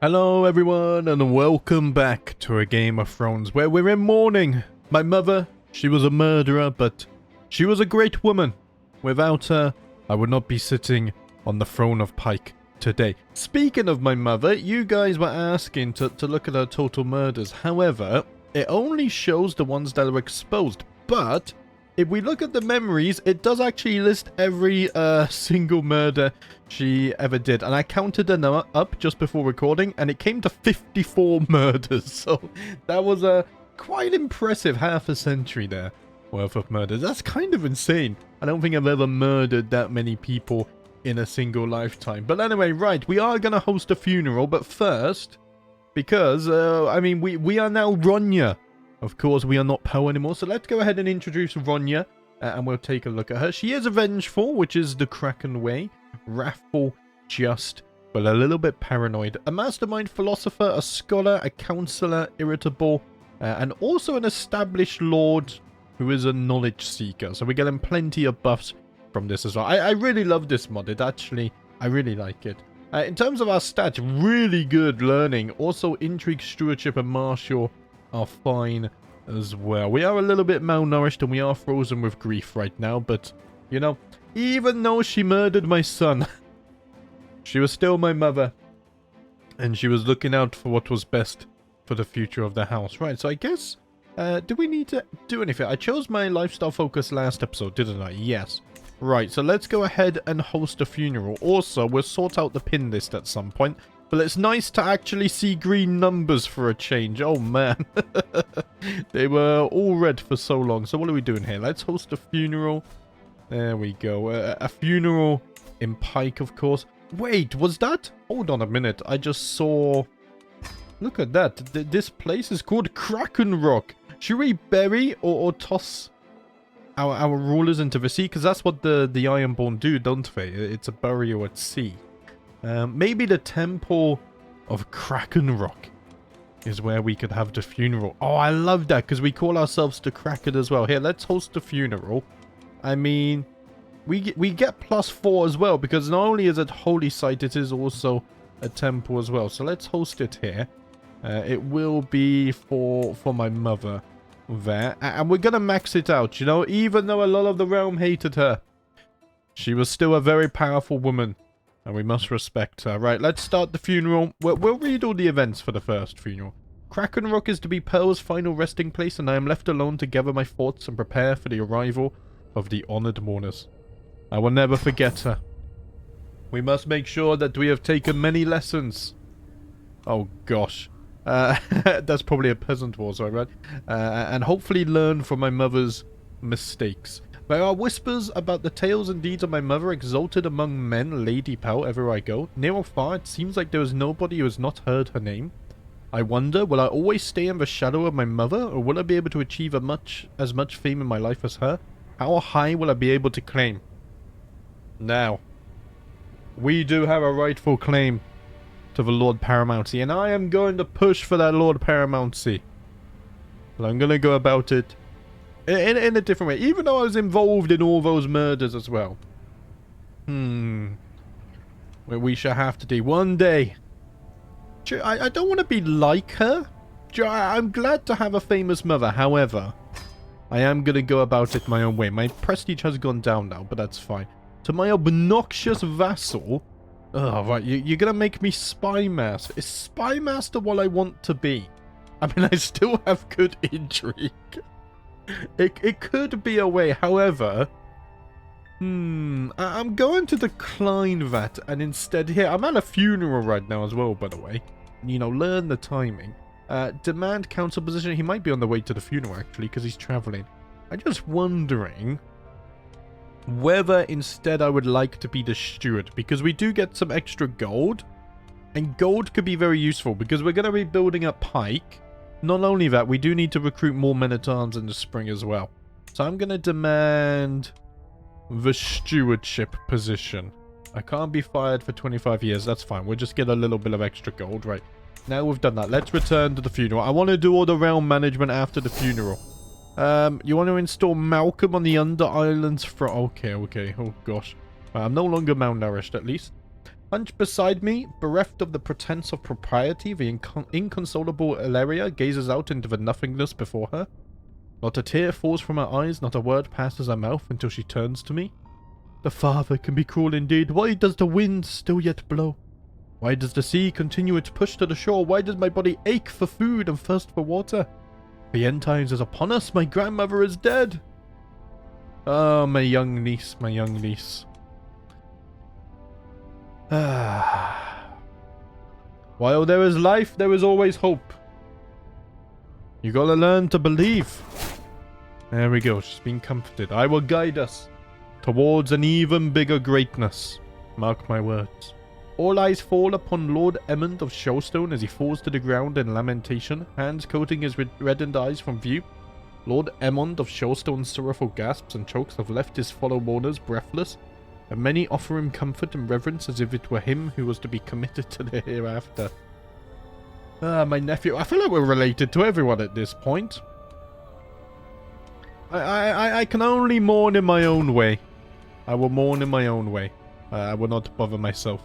Hello everyone and welcome back to a Game of Thrones where we're in mourning. My mother, she was a murderer, but she was a great woman. Without her, I would not be sitting on the throne of Pike today. Speaking of my mother, you guys were asking to look at her total murders. However, it only shows the ones that are exposed, but if we look at the memories, it does actually list every single murder she ever did. And I counted them up just before recording, and it came to 54 murders. So that was a quite impressive half a century there worth of murders. That's kind of insane. I don't think I've ever murdered that many people in a single lifetime. But anyway, right, we are going to host a funeral. But first, because, I mean, we are now Ronya. Of course, we are not Poe anymore, so let's go ahead and introduce Ronya, and we'll take a look at her. She is vengeful, which is the Kraken way. Wrathful, just, but a little bit paranoid. A mastermind philosopher, a scholar, a counselor, irritable, and also an established lord who is a knowledge seeker. So we're getting plenty of buffs from this as well. I really love this mod. I really like it. In terms of our stats, really good learning. Also, intrigue, stewardship, and martial are fine as well. We are a little bit malnourished and we are frozen with grief right now, but, you know, even though she murdered my son, she was still my mother, and she was looking out for what was best for the future of the house. Right, so I guess, do we need to do anything? I chose my lifestyle focus last episode, didn't I? Yes. Right, so let's go ahead and host a funeral. Also, we'll sort out the pin list at some point. But it's nice to actually see green numbers for a change. Oh, man. They were all red for so long. So what are we doing here? Let's host a funeral. There we go. A funeral in Pike, of course. Wait, was that? Hold on a minute. I just saw... Look at that. This place is called Kraken Rock. Should we bury or toss our rulers into the sea? Because that's what the Ironborn do, don't they? It's a burial at sea. Maybe the Temple of Kraken Rock is where we could have the funeral. Oh, I love that, because we call ourselves the Kraken as well. Here, let's host the funeral. I mean, we get +4 as well, because not only is it holy site, it is also a temple as well. So let's host it here. It will be for my mother there. And we're going to max it out, you know, even though a lot of the realm hated her. She was still a very powerful woman. And we must respect her. Right, let's start the funeral. We'll read all the events for the first funeral. Kraken Rock is to be Pearl's final resting place, and I am left alone to gather my thoughts and prepare for the arrival of the honored mourners. I will never forget her. We must make sure that we have taken many lessons. Oh, gosh. That's probably a peasant war, sorry, right? And hopefully learn from my mother's mistakes. There are whispers about the tales and deeds of my mother exalted among men, Lady Pal, ever I go. Near or far, it seems like there is nobody who has not heard her name. I wonder, will I always stay in the shadow of my mother, or will I be able to achieve as much fame in my life as her? How high will I be able to claim? Now, we do have a rightful claim to the Lord Paramountcy, and I am going to push for that Lord Paramountcy. But I'm going to go about it in a different way, even though I was involved in all those murders as well. We shall have to do one day. I don't want to be like her. I'm glad to have a famous mother. However, I am going to go about it my own way. My prestige has gone down now, but that's fine. To my obnoxious vassal... Oh, right, you're going to make me Spy Master. Is Spy Master what I want to be? I mean, I still have good intrigue. It could be a way, however... I'm going to decline that, and instead... Here, I'm at a funeral right now as well, by the way. You know, learn the timing. Demand council position. He might be on the way to the funeral, actually, because he's traveling. I'm just wondering whether instead I would like to be the steward, because we do get some extra gold, and gold could be very useful, because we're going to be building up Pike. Not only that, we do need to recruit more men-at-arms in the spring as well. So I'm going to demand the stewardship position. I can't be fired for 25 years. That's fine. We'll just get a little bit of extra gold. Right. Now we've done that. Let's return to the funeral. I want to do all the realm management after the funeral. You want to install Malcolm on the Under Islands for... Okay. Oh, gosh. I'm no longer malnourished, at least. Hunched beside me, bereft of the pretense of propriety, the inconsolable Ilaria gazes out into the nothingness before her. Not a tear falls from her eyes, not a word passes her mouth until she turns to me. The father can be cruel indeed. Why does the wind still yet blow? Why does the sea continue its push to the shore? Why does my body ache for food and thirst for water? The end times is upon us. My grandmother is dead. Oh, my young niece, my young niece. While there is life, there is always hope. You gotta learn to believe. There we go, she's been comforted. I will guide us towards an even bigger greatness. Mark my words. All eyes fall upon Lord Emmond of Shellstone as he falls to the ground in lamentation, hands coating his reddened eyes from view. Lord Emmond of Shellstone's sorrowful gasps and chokes have left his fellow mourners breathless, and many offer him comfort and reverence as if it were him who was to be committed to the hereafter. My nephew. I feel like we're related to everyone at this point. I can only mourn in my own way. I will mourn in my own way. I will not bother myself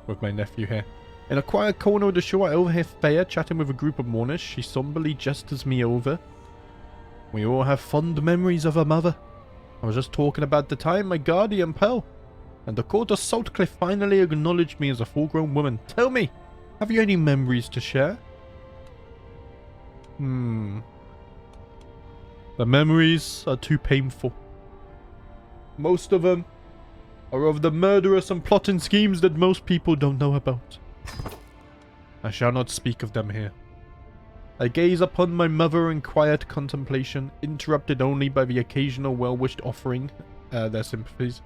with my nephew here. In a quiet corner of the shore, I overhear Thea chatting with a group of mourners. She somberly gestures me over. We all have fond memories of her mother. I was just talking about the time my guardian Pearl and the court of Saltcliffe finally acknowledged me as a full-grown woman. Tell me, have you any memories to share? The memories are too painful. Most of them are of the murderous and plotting schemes that most people don't know about. I shall not speak of them here. I gaze upon my mother in quiet contemplation, interrupted only by the occasional well-wished offering their sympathies.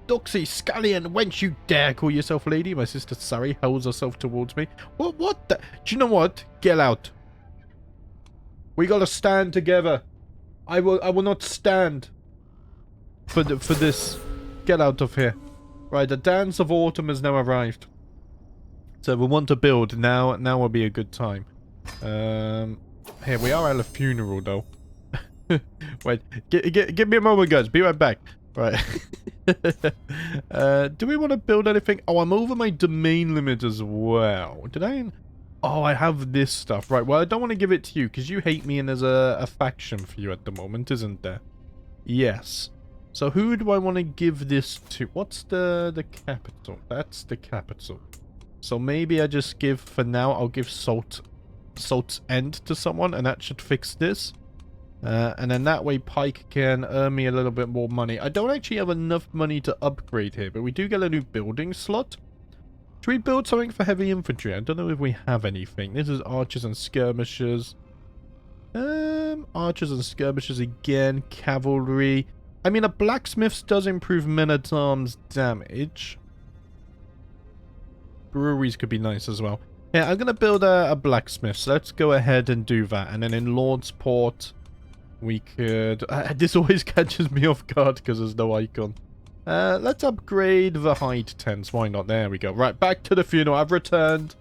Doxy, scallion, wench, you dare call yourself lady? My sister Sari hurls herself towards me. What the? Do you know what? Get out. We gotta stand together. I will not stand for this. Get out of here. Right, the dance of autumn has now arrived. So we want to build. Now will be a good time. Here, we are at a funeral, though. Wait, give me a moment, guys. Be right back. Right. Do we want to build anything? Oh, I'm over my domain limit as well. Did I? Oh, I have this stuff. Right, well, I don't want to give it to you, because you hate me and there's a faction for you at the moment, isn't there? Yes. So who do I want to give this to? What's the capital? That's the capital. So maybe I just give, for now, I'll give Salt's End to someone, and that should fix this. And then that way Pike can earn me a little bit more money. I don't actually have enough money to upgrade here, but we do get a new building slot. Should we build something for heavy infantry? I don't know if we have anything. This is archers and skirmishers. Archers and skirmishers again. Cavalry. I mean, a blacksmith does improve men-at-arms damage. Breweries could be nice as well. Yeah, I'm going to build a blacksmith, so let's go ahead and do that. And then in Lordsport, we could... this always catches me off guard because there's no icon. Let's upgrade the hide tents. Why not? There we go. Right, back to the funeral. I've returned.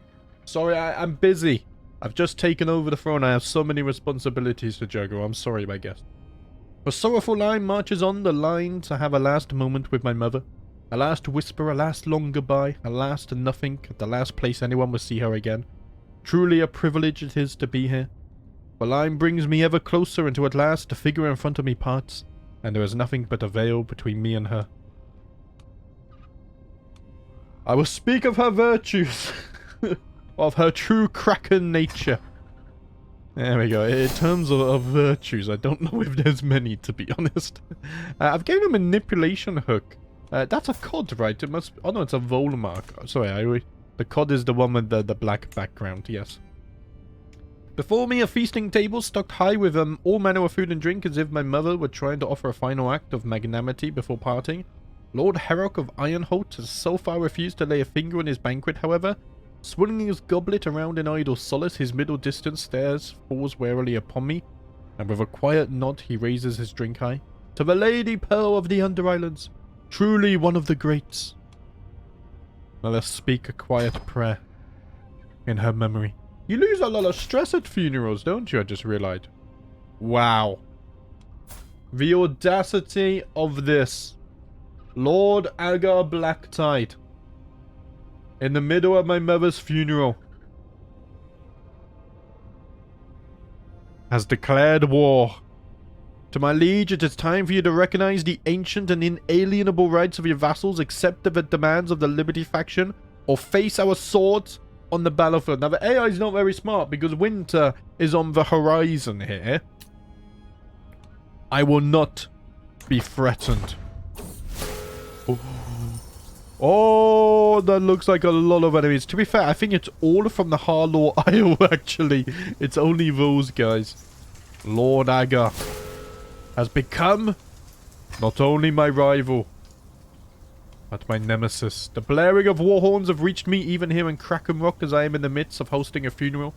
Sorry, I'm busy. I've just taken over the throne. I have so many responsibilities to juggle. I'm sorry, my guest. A sorrowful line marches on the line to have a last moment with my mother. A last whisper, a last long goodbye, a last nothing, at the last place anyone will see her again. Truly a privilege it is to be here. The line brings me ever closer until at last the figure in front of me parts, and there is nothing but a veil between me and her. I will speak of her virtues, of her true kraken nature. There we go. In terms of virtues, I don't know if there's many, to be honest. I've given a manipulation hook. That's a cod, right? It must... Oh, no, it's a Volmark. Sorry, the cod is the one with the black background, yes. Before me, a feasting table stocked high with all manner of food and drink, as if my mother were trying to offer a final act of magnanimity before parting. Lord Herrock of Ironholt has so far refused to lay a finger on his banquet, however. Swinging his goblet around in idle solace, his middle distance stares falls warily upon me, and with a quiet nod he raises his drink high. To the Lady Pearl of the Underislands, truly one of the greats. Let us speak a quiet prayer in her memory. You lose a lot of stress at funerals, don't you? I just realized. Wow. The audacity of this. Lord Agar Blacktide. In the middle of my mother's funeral. Has declared war. To my liege, it is time for you to recognize the ancient and inalienable rights of your vassals, accept the demands of the Liberty faction, or face our swords on the battlefield. Now, the AI is not very smart because winter is on the horizon here. I will not be threatened. Oh, that looks like a lot of enemies. To be fair, I think it's all from the Harlaw Isle, actually. It's only those guys. Lord AGOT has become not only my rival, but my nemesis. The blaring of war horns have reached me even here in Kraken Rock as I am in the midst of hosting a funeral.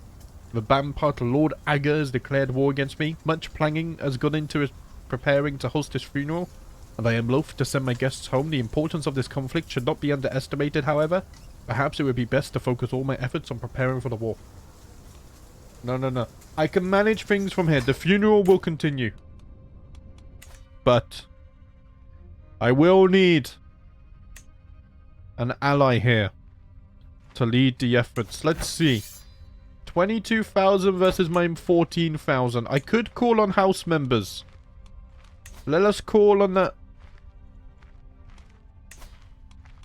The Bampart Lord AGOT has declared war against me. Much planning has gone into his preparing to host his funeral, and I am loath to send my guests home. The importance of this conflict should not be underestimated, however. Perhaps it would be best to focus all my efforts on preparing for the war. No. I can manage things from here. The funeral will continue. But I will need an ally here to lead the efforts. Let's see. 22,000 versus my 14,000. I could call on house members. Let us call on the...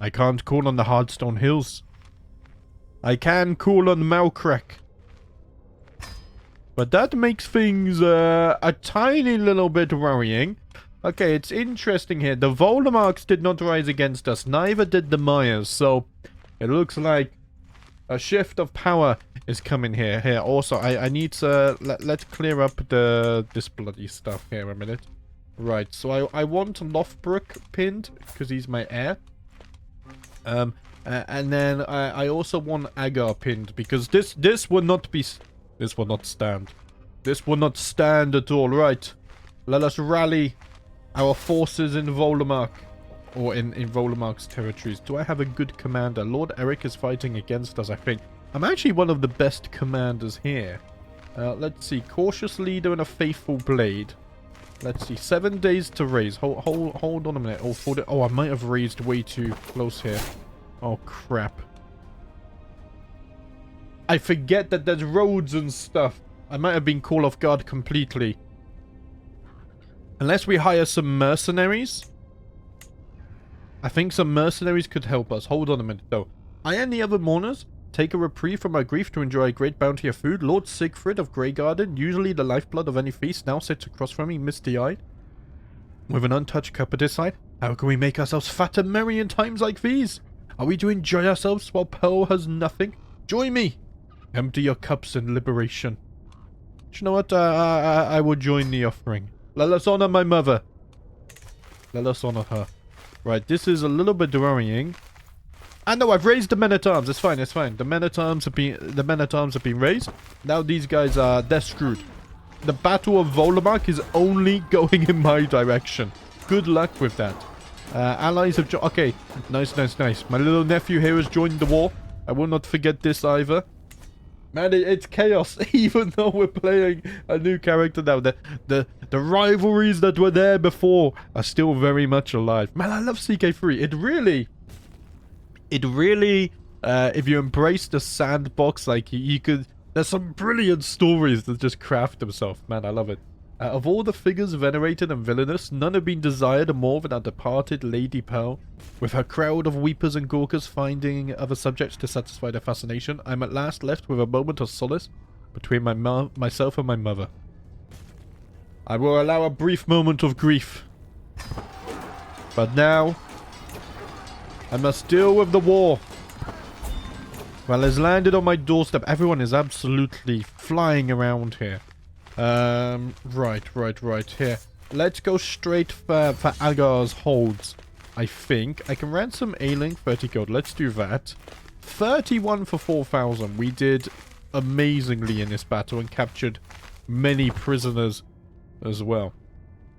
I can't call on the Hardstone Hills. I can call on Malcrack. But that makes things a tiny little bit worrying. Okay, it's interesting here. The Voldemarks did not rise against us. Neither did the Myers. So, it looks like a shift of power is coming here. Here, also, I need to... Let's clear up this bloody stuff here a minute. Right, so I want Lothbrok pinned, because he's my heir. And then I also want AGOT pinned, because this will not be... This will not stand. This will not stand at all. Right, let us rally our forces in Voldemark. Or in Voldemark's territories. Do I have a good commander? Lord Eric is fighting against us, I think. I'm actually one of the best commanders here. Let's see. Cautious leader and a faithful blade. Let's see, 7 days to raise. Hold on a minute. Oh, I might have raised way too close here. Oh, crap. I forget that there's roads and stuff. I might have been caught off guard completely. Unless we hire some mercenaries. I think some mercenaries could help us. Hold on a minute, though. I and the other mourners take a reprieve from our grief to enjoy a great bounty of food. Lord Siegfried of Greygarden, usually the lifeblood of any feast, now sits across from me, misty-eyed, with an untouched cup at his side. How can we make ourselves fat and merry in times like these? Are we to enjoy ourselves while Pearl has nothing? Join me! Empty your cups in liberation. Do you know what? I will join the offering. Let us honor my mother. Let us honor her. Right, this is a little bit worrying. And no, I've raised the men-at-arms. It's fine, it's fine. The men-at-arms have been raised. Now these guys are... They're screwed. The Battle of Voldemark is only going in my direction. Good luck with that. Allies have joined... Okay, nice. My little nephew here has joined the war. I will not forget this either. Man, it's chaos. Even though we're playing a new character now. The rivalries that were there before are still very much alive. Man, I love CK3. It really, if you embrace the sandbox, like, you could... There's some brilliant stories that just craft themselves. Man, I love it. Of all the figures venerated and villainous, none have been desired more than our departed Lady Pearl. With her crowd of weepers and gawkers finding other subjects to satisfy their fascination, I'm at last left with a moment of solace between myself and my mother. I will allow a brief moment of grief. But now... I must deal with the war. Well, it's landed on my doorstep. Everyone is absolutely flying around here. Right. Here. Let's go straight for Agar's holds. I think. I can ransom A-Link 30 gold. Let's do that. 31 for 4,000. We did amazingly in this battle and captured many prisoners as well.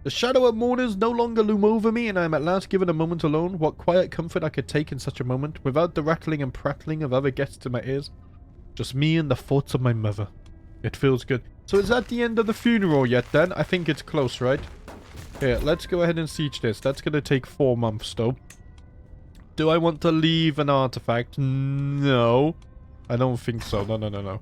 The shadow of mourners no longer loom over me, and I am at last given a moment alone. What quiet comfort I could take in such a moment, without the rattling and prattling of other guests in my ears. Just me and the thoughts of my mother. It feels good. So is that the end of the funeral yet then? I think it's close, right? Here, let's go ahead and siege this. That's going to take 4 months, though. Do I want to leave an artifact? No. I don't think so. No.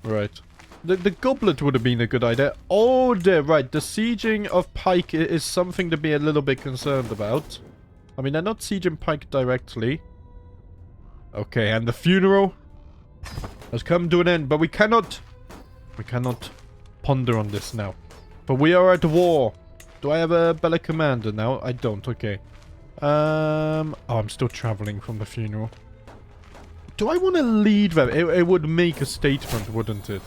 Right. The goblet would have been a good idea. Oh, dear. Right. The sieging of Pike is something to be a little bit concerned about. I mean, they're not sieging Pike directly. Okay, and the funeral has come to an end. But we cannot ponder on this now. But we are at war. Do I have a Bella Commander now? I don't. Okay. Oh, I'm still traveling from the funeral. Do I want to lead them? It would make a statement, wouldn't it?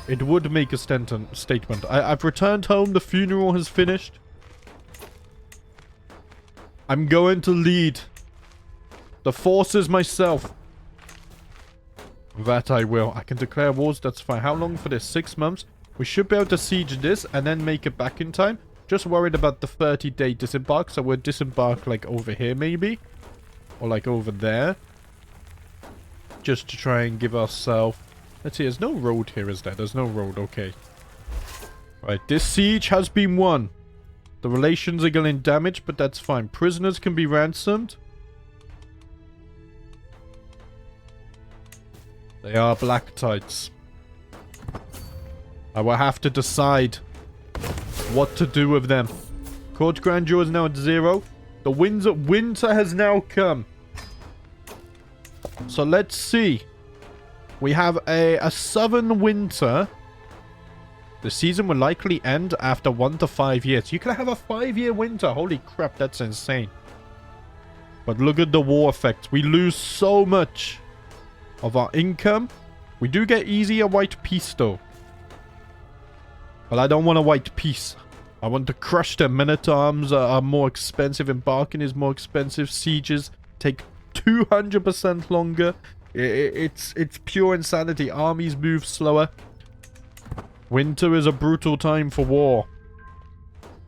It would make a statement. I've returned home. The funeral has finished. I'm going to lead the forces myself. That I will. I can declare wars. That's fine. How long for this? 6 months. We should be able to siege this and then make it back in time. Just worried about the 30-day disembark. So we'll disembark like over here maybe. Or like over there. Just to try and give ourselves... Let's see, there's no road here, is there? There's no road, okay. Right, this siege has been won. The relations are getting damaged, but that's fine. Prisoners can be ransomed. They are black tides. I will have to decide what to do with them. Court grandeur is now at 0. The winter has now come. So let's see. We have a southern winter. The season will likely end after 1 to 5 years. You can have a 5-year winter. Holy crap, that's insane. But look at the war effect. We lose so much of our income. We do get easier white peace though. But I don't want a white peace. I want to crush them. Men-at-arms are more expensive. Embarking is more expensive. Sieges take 200% longer. It's pure insanity. Armies move slower. Winter is a brutal time for war.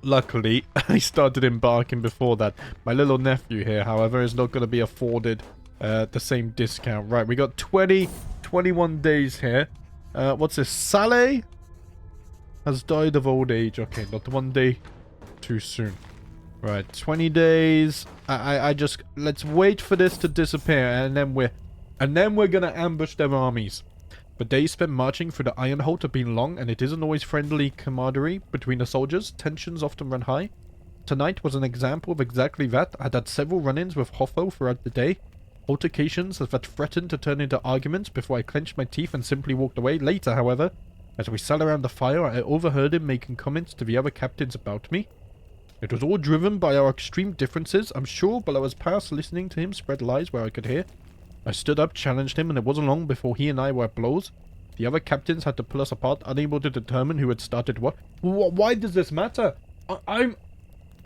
Luckily, I started embarking before that. My little nephew here, however, is not going to be afforded the same discount. Right, we got 21 days here. What's this? Saleh has died of old age. Okay, not 1 day too soon. Right, 20 days. I just... Let's wait for this to disappear, and then we're gonna ambush their armies. The days spent marching through the Iron Hold have been long, and it isn't always friendly camaraderie between the soldiers. Tensions often run high. Tonight was an example of exactly that. I had several run-ins with Hoffo throughout the day. Altercations that threatened to turn into arguments before I clenched my teeth and simply walked away. Later, however, as we sat around the fire, I overheard him making comments to the other captains about me. It was all driven by our extreme differences, I'm sure, but I was past listening to him spread lies where I could hear. I stood up, challenged him, and it wasn't long before he and I were at blows. The other captains had to pull us apart, unable to determine who had started what. Why does this matter? I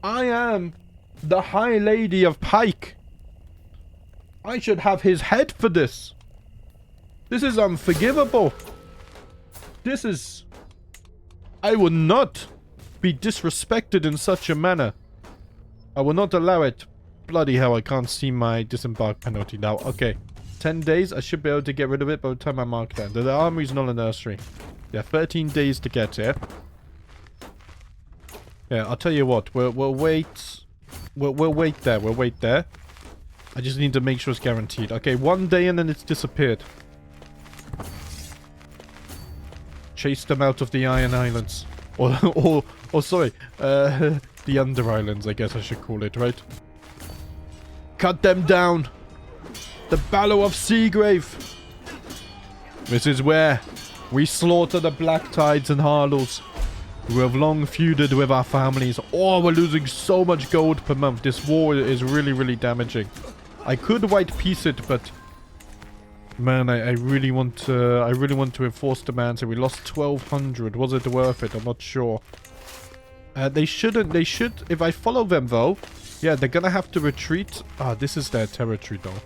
am the High Lady of Pike. I should have his head for this. This is unforgivable. This is... I will not be disrespected in such a manner. I will not allow it. Bloody hell, I can't see my disembark penalty now. Okay, 10 days. I should be able to get rid of it by the time I mark that. The army's not a nursery. Yeah, 13 days to get here. Yeah, I'll tell you what. We'll wait. We'll wait there. We'll wait there. I just need to make sure it's guaranteed. Okay, 1 day and then it's disappeared. Chase them out of the Iron Islands. Or sorry, the Under Islands, I guess I should call it, right? Cut them down. The Battle of Seagrave. This is where we slaughter the Black Tides and Harlows, who have long feuded with our families. Oh, we're losing so much gold per month. This war is really, really damaging. I could white peace it, but man, I really want to enforce demands. And we lost 1,200. Was it worth it? I'm not sure. They should. If I follow them though, yeah, they're gonna have to retreat. Ah, this is their territory though.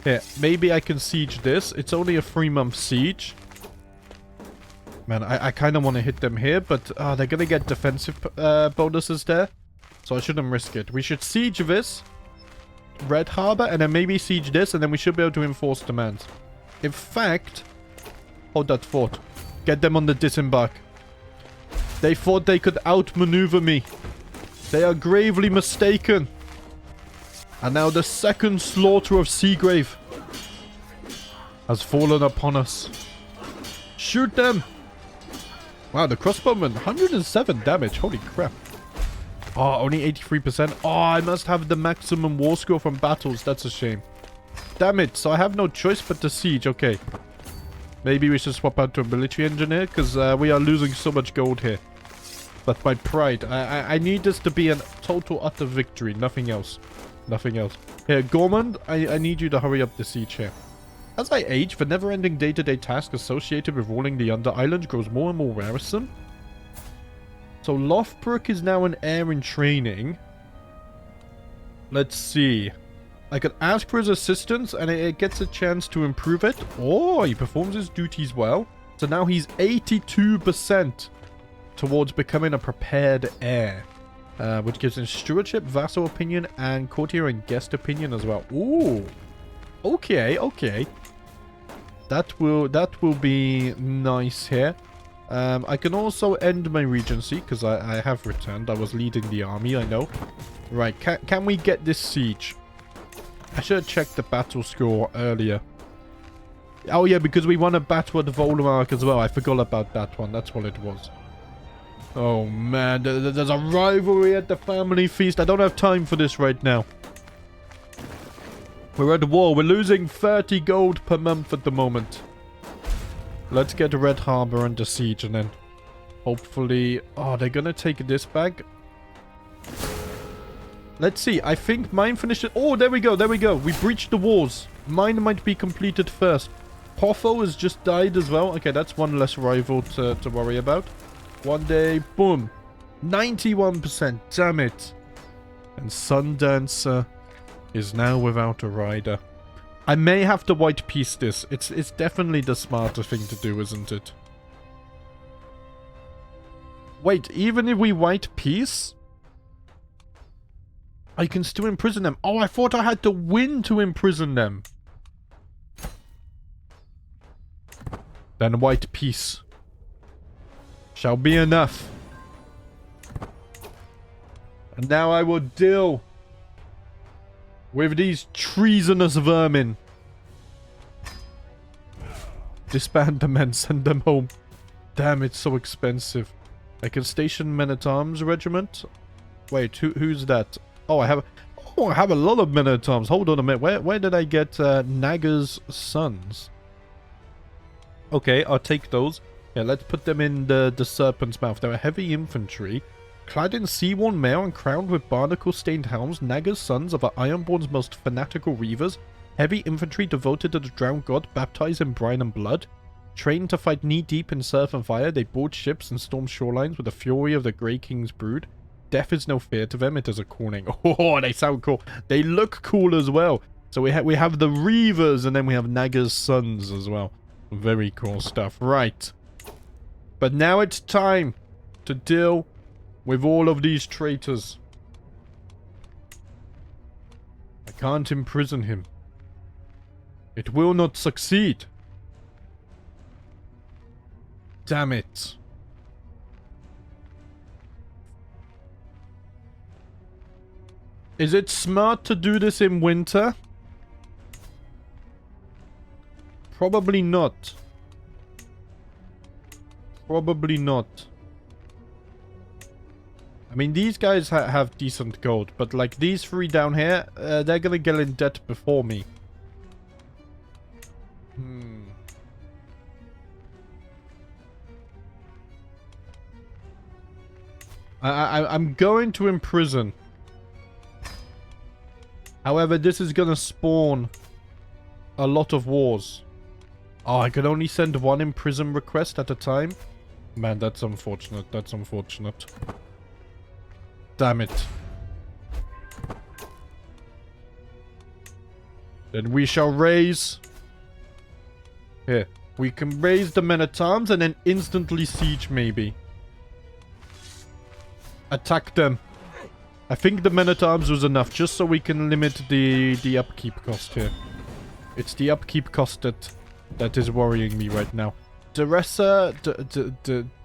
Yeah, maybe I can siege this. It's only a 3-month siege. Man, I kind of want to hit them here, but they're gonna get defensive bonuses there, so I shouldn't risk it. We should siege this Red Harbor, and then maybe siege this, and then we should be able to enforce demands. In fact, hold that fort. Get them on the disembark. They thought they could outmaneuver me. They are gravely mistaken. And now the second slaughter of Seagrave has fallen upon us. Shoot them! Wow, the crossbowman, 107 damage. Holy crap. Oh, only 83%. Oh, I must have the maximum war score from battles. That's a shame. Damn it. So I have no choice but to siege. Okay. Maybe we should swap out to a military engineer, because we are losing so much gold here. But my pride. I need this to be a total utter victory. Nothing else. Nothing else. Here, Gormand, I need you to hurry up the siege here. As I age, the never-ending day-to-day task associated with ruling the Under-Islands grows more and more wearisome. So Lothbrok is now an heir in training. Let's see. I could ask for his assistance and it gets a chance to improve it. Oh, he performs his duties well. So now he's 82% towards becoming a prepared heir. Which gives him stewardship, vassal opinion, and courtier and guest opinion as well. Ooh. Okay, okay. That will be nice here. I can also end my regency, because I have returned. I was leading the army, I know. Right, can we get this siege? I should have checked the battle score earlier. Oh yeah, because we won a battle at Volmark as well. I forgot about that one. That's what it was. Oh man, there's a rivalry at the family feast. I don't have time for this right now. We're at war. We're losing 30 gold per month at the moment. Let's get Red Harbor under siege and then hopefully... Oh, they're gonna take this bag. Let's see. I think mine finished it. Oh, there we go. There we go. We breached the walls. Mine might be completed first. Poffo has just died as well. Okay, that's one less rival to worry about. One day, boom. 91%. Damn it. And Sundancer is now without a rider. I may have to white piece this. It's definitely the smarter thing to do, isn't it? Wait, even if we white piece, I can still imprison them. Oh, I thought I had to win to imprison them. Then white piece shall be enough. And now I will deal with these treasonous vermin. Disband the men, send them home. Damn, it's so expensive. I can station men-at-arms regiment. Wait, who's that? Oh, I have a lot of men-at-arms. Hold on a minute. Where did I get Naga's sons? Okay, I'll take those. Yeah, let's put them in the Serpent's Mouth. They're a heavy infantry. Clad in sea-worn mail and crowned with barnacle-stained helms, Naga's sons are the Ironborn's most fanatical reavers. Heavy infantry devoted to the drowned god, baptized in brine and blood. Trained to fight knee-deep in surf and fire, they board ships and storm shorelines with the fury of the Grey King's brood. Death is no fear to them, it is a calling. Oh, they sound cool. They look cool as well. So we have the reavers and then we have Naga's sons as well. Very cool stuff. Right. But now it's time to deal with all of these traitors. I can't imprison him. It will not succeed. Damn it. Is it smart to do this in winter? Probably not. Probably not. I mean, these guys have decent gold, but like these three down here, they're gonna get in debt before me. I'm going to imprison. However, this is gonna spawn a lot of wars. Oh, I can only send one imprison request at a time? Man, that's unfortunate. That's unfortunate. Damn it. Then we shall raise... Here. We can raise the men-at-arms and then instantly siege, maybe. Attack them. I think the men-at-arms was enough, just so we can limit the upkeep cost here. It's the upkeep cost that is worrying me right now. Derissa...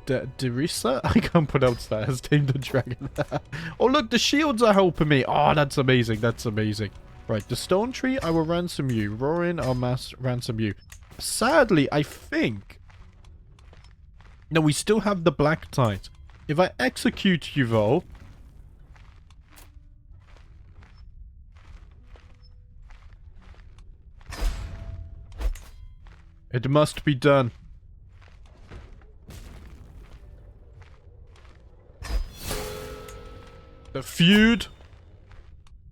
Derissa? I can't pronounce that. Has tamed the dragon. Oh, look, the shields are helping me. Oh, that's amazing. That's amazing. Right, the stone tree, I will ransom you. Roaring, I'll ransom you. Sadly, I think... No, we still have the black tide. If I execute you, though... It must be done. The feud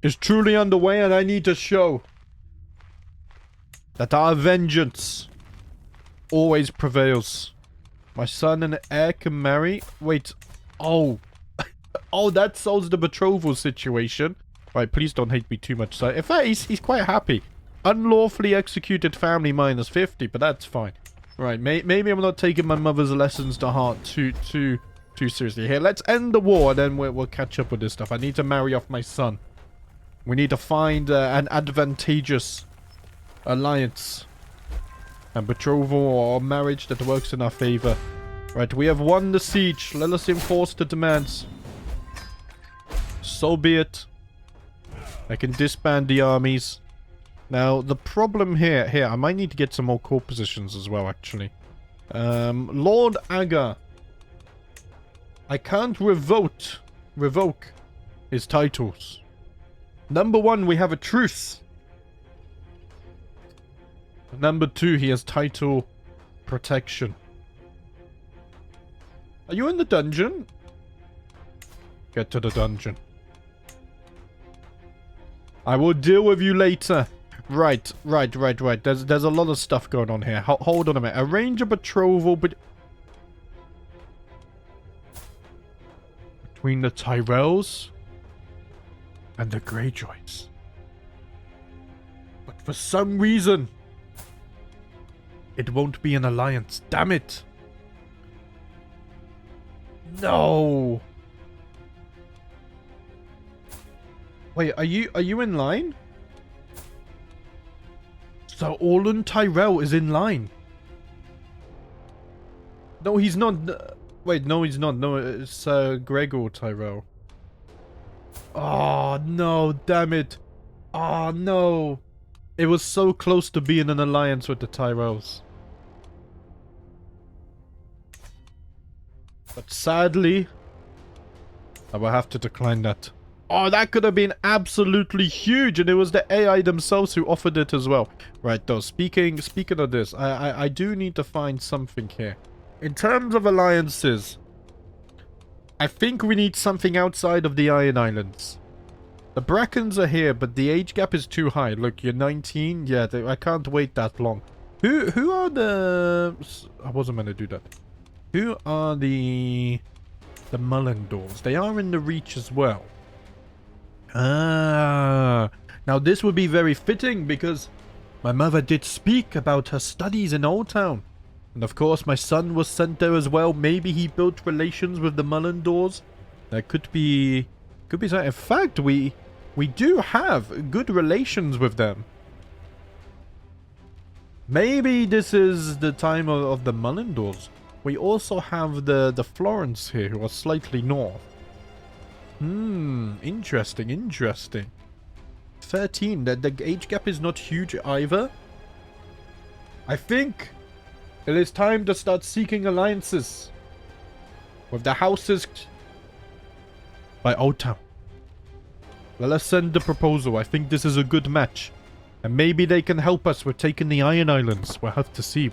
is truly underway, and I need to show that our vengeance always prevails. My son and heir can marry. Wait. Oh. Oh, that solves the betrothal situation. Right, please don't hate me too much. In fact, he's quite happy. Unlawfully executed family minus 50, but that's fine. Right, maybe I'm not taking my mother's lessons to heart too seriously. Here, let's end the war, and then we'll catch up with this stuff. I need to marry off my son. We need to find an advantageous alliance and betrothal or marriage that works in our favor. Right, we have won the siege. Let us enforce the demands. So be it. I can disband the armies. Now, the problem here, I might need to get some more court positions as well, actually. Lord Aga. I can't revoke his titles. Number 1, we have a truce. Number 2, he has title protection. Are you in the dungeon? Get to the dungeon. I will deal with you later. Right. There's a lot of stuff going on here. Hold on a minute. Arrange a betrothal between the Tyrells and the Greyjoys. But for some reason, it won't be an alliance. Damn it. No. Wait, are you in line? So Orlon Tyrell is in line. No, he's not. Wait, no, he's not. No, it's Gregor Tyrell. Oh, no, damn it. Oh, no. It was so close to being an alliance with the Tyrells. But sadly, I will have to decline that. Oh, that could have been absolutely huge, and it was the AI themselves who offered it as well. Right, though, speaking of this, I do need to find something here. In terms of alliances, I think we need something outside of the Iron Islands. The Brackens are here, but the age gap is too high. Look, you're 19. Yeah, I can't wait that long. Who are the... I wasn't meant to do that. Who are the Mullendors? They are in the Reach as well. Ah, now this would be very fitting because my mother did speak about her studies in Old Town. And of course my son was sent there as well. Maybe he built relations with the Mullendors. That could be something. In fact, we do have good relations with them. Maybe this is the time of the Mullendors. We also have the Florence here who are slightly north. Interesting. 13. The age gap is not huge either. I think it is time to start seeking alliances with the houses by Old Town. Let us send the proposal. I think this is a good match. And maybe they can help us with taking the Iron Islands. We'll have to see.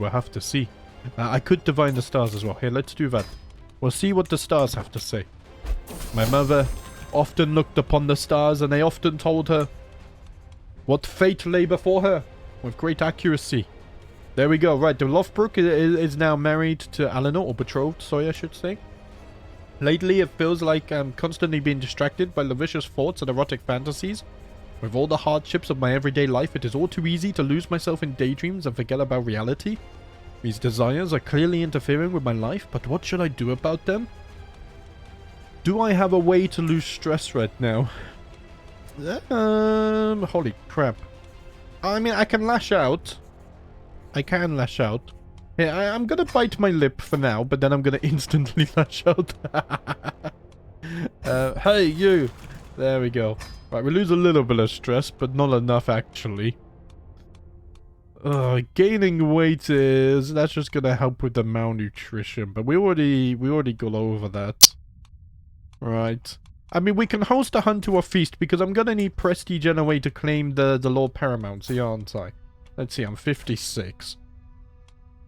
I could divine the stars as well. Here, let's do that. We'll see what the stars have to say. My mother often looked upon the stars, and they often told her what fate lay before her with great accuracy. There we go. Right, the Lothbrok is now married to Eleanor, or betrothed, sorry, I should say. Lately, it feels like I'm constantly being distracted by lascivious thoughts and erotic fantasies. With all the hardships of my everyday life, it is all too easy to lose myself in daydreams and forget about reality. These desires are clearly interfering with my life, but what should I do about them? Do I have a way to lose stress right now? Holy crap. I mean, I can lash out. Here, I'm gonna bite my lip for now, but then I'm gonna instantly lash out. Hey, you! There we go. Right, we lose a little bit of stress, but not enough actually. Gaining weight is... That's just gonna help with the malnutrition, but we already got over that. Right. I mean, we can host a hunt to a feast, because I'm gonna need prestige anyway to claim the Lord Paramountcy, aren't I? Let's see, I'm 56.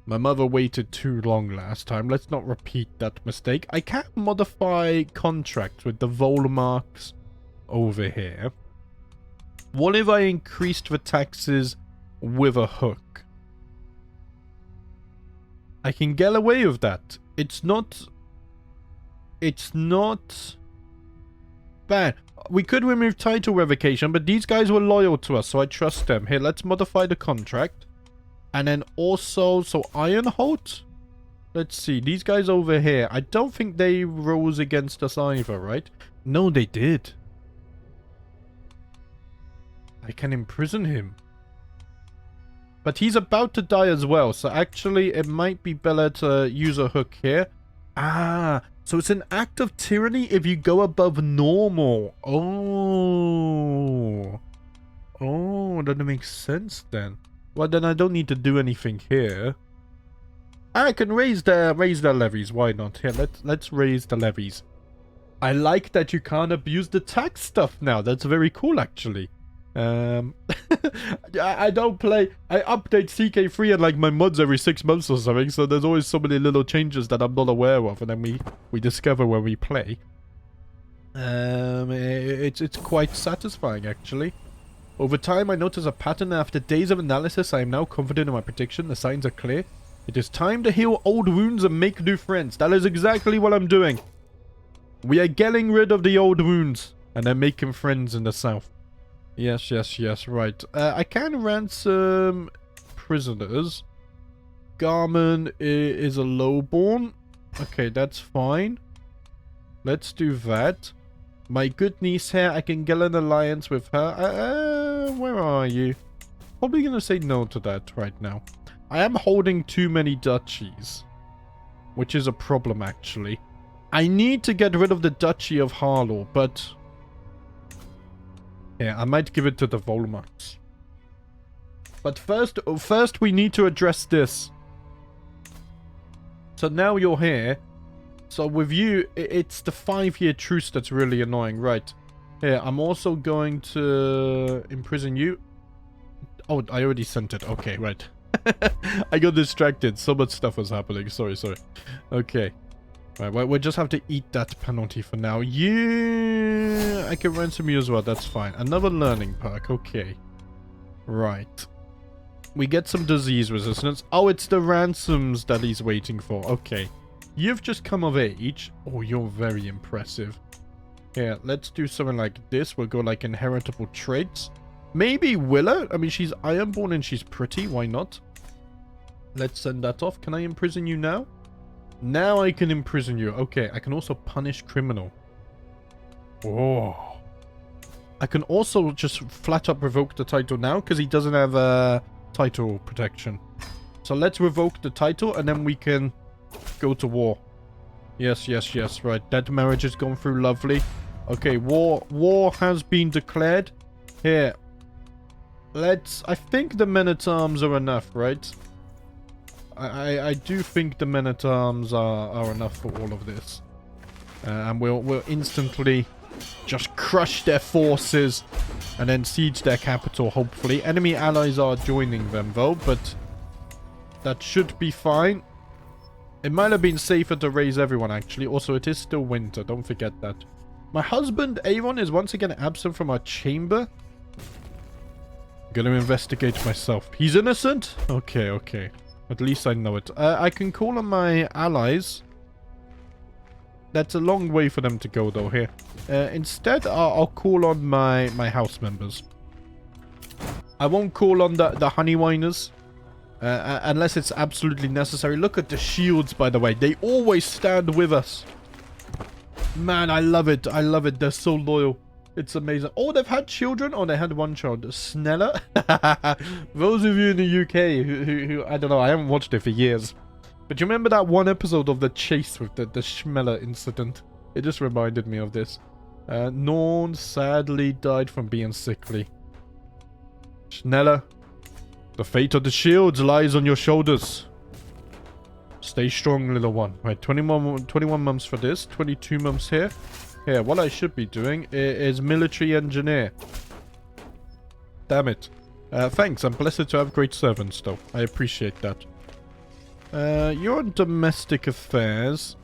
My mother waited too long last time. Let's not repeat that mistake. I can modify contracts with the Volmarks over here. What if I increased the taxes with a hook? I can get away with that. It's not bad. We could remove title revocation, but these guys were loyal to us, so I trust them. Here, let's modify the contract. And then also, so Ironholt? Let's see, these guys over here, I don't think they rose against us either, right? No, they did. I can imprison him. But he's about to die as well, so actually it might be better to use a hook here. Ah, so it's an act of tyranny if you go above normal. Oh. Oh, that makes sense then. Well, then I don't need to do anything here. I can raise the levies. Why not? Here, let's raise the levies. I like that you can't abuse the tax stuff now. That's very cool, actually. I don't play. I update CK3 and like my mods every 6 months or something. So there's always so many little changes that I'm not aware of, and then we discover when we play. It's quite satisfying, actually. Over time, I notice a pattern. After days of analysis, I am now confident in my prediction. The signs are clear. It is time to heal old wounds and make new friends. That is exactly what I'm doing. We are getting rid of the old wounds and then making friends in the south. Yes, yes, yes, right. I can ransom prisoners. Garmin is a lowborn. Okay, that's fine. Let's do that. My good niece here, I can get an alliance with her. Where are you? Probably gonna say no to that right now. I am holding too many duchies, which is a problem, actually. I need to get rid of the Duchy of Harlow, but... yeah, I might give it to the Volmarks. But first we need to address this. So now you're here. So with you, it's the 5-year truce that's really annoying, right? Here, I'm also going to imprison you. Oh, I already sent it. Okay, right. I got distracted. So much stuff was happening. Sorry. Okay. Right, well, we'll just have to eat that penalty for now. Yeah, I can ransom you as well. That's fine. Another learning perk. Okay. Right. We get some disease resistance. Oh, it's the ransoms that he's waiting for. Okay. You've just come of age. Oh, you're very impressive. Here, let's do something like this. We'll go like inheritable traits. Maybe Willa. I mean, she's Ironborn and she's pretty. Why not? Let's send that off. Can I imprison you now? Now I can imprison you. Okay, I can also punish criminal. Oh. I can also just flat up revoke the title now because he doesn't have title protection. So let's revoke the title and then we can go to war. Yes, right. That marriage has gone through lovely. Okay, war has been declared. Here. I think the men-at-arms are enough, right? I do think the men-at-arms are enough for all of this. And we'll instantly just crush their forces and then siege their capital, hopefully. Enemy allies are joining them, though, but that should be fine. It might have been safer to raise everyone, actually. Also, it is still winter. Don't forget that. My husband, Aaron, is once again absent from our chamber. I'm gonna investigate myself. He's innocent? Okay. At least I know it. I can call on my allies. That's a long way for them to go, though, here. Instead, I'll call on my house members. I won't call on the Honeywiners. Unless it's absolutely necessary. Look at the shields, by the way. They always stand with us. Man, I love it. They're so loyal. It's amazing. Oh, they've had children? Oh, they had one child. Snella? Those of you in the UK who I don't know, I haven't watched it for years. But you remember that one episode of The Chase with the Schmeller incident? It just reminded me of this. Norn sadly died from being sickly. Schneller. The fate of the shields lies on your shoulders. Stay strong, little one. Right, 21 months for this. 22 months here. Here, what I should be doing is military engineer. Damn it. Thanks, I'm blessed to have great servants, though. I appreciate that. You're on domestic affairs.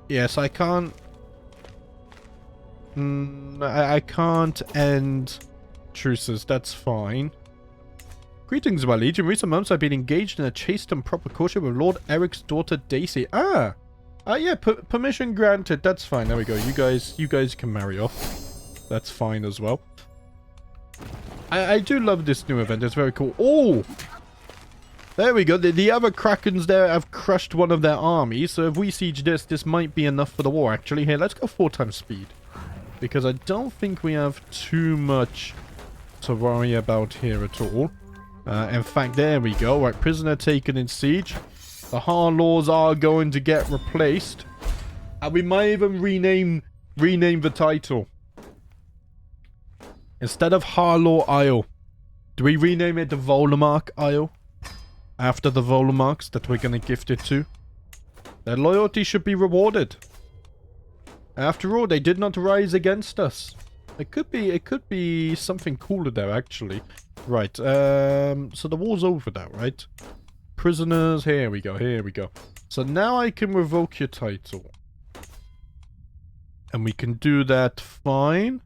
Yes, I can't... I can't end truces, that's fine. Greetings, my liege. In recent months, I've been engaged in a chaste and proper courtship with Lord Eric's daughter, Daisy. Yeah, permission granted. That's fine. There we go. You guys can marry off. That's fine as well. I do love this new event. It's very cool. Oh! There we go. The other Krakens there have crushed one of their armies. So if we siege this might be enough for the war, actually. Here, let's go 4 times speed. Because I don't think we have too much to worry about here at all. In fact, there we go. Right, prisoner taken in siege. The Harlaws are going to get replaced. And we might even rename the title. Instead of Harlaw Isle, do we rename it the Volmark Isle? After the Volmarks that we're going to gift it to. Their loyalty should be rewarded. After all, they did not rise against us. It could be something cooler there, actually. Right, so the war's over now, right? Prisoners, here we go. So now I can revoke your title. And we can do that fine.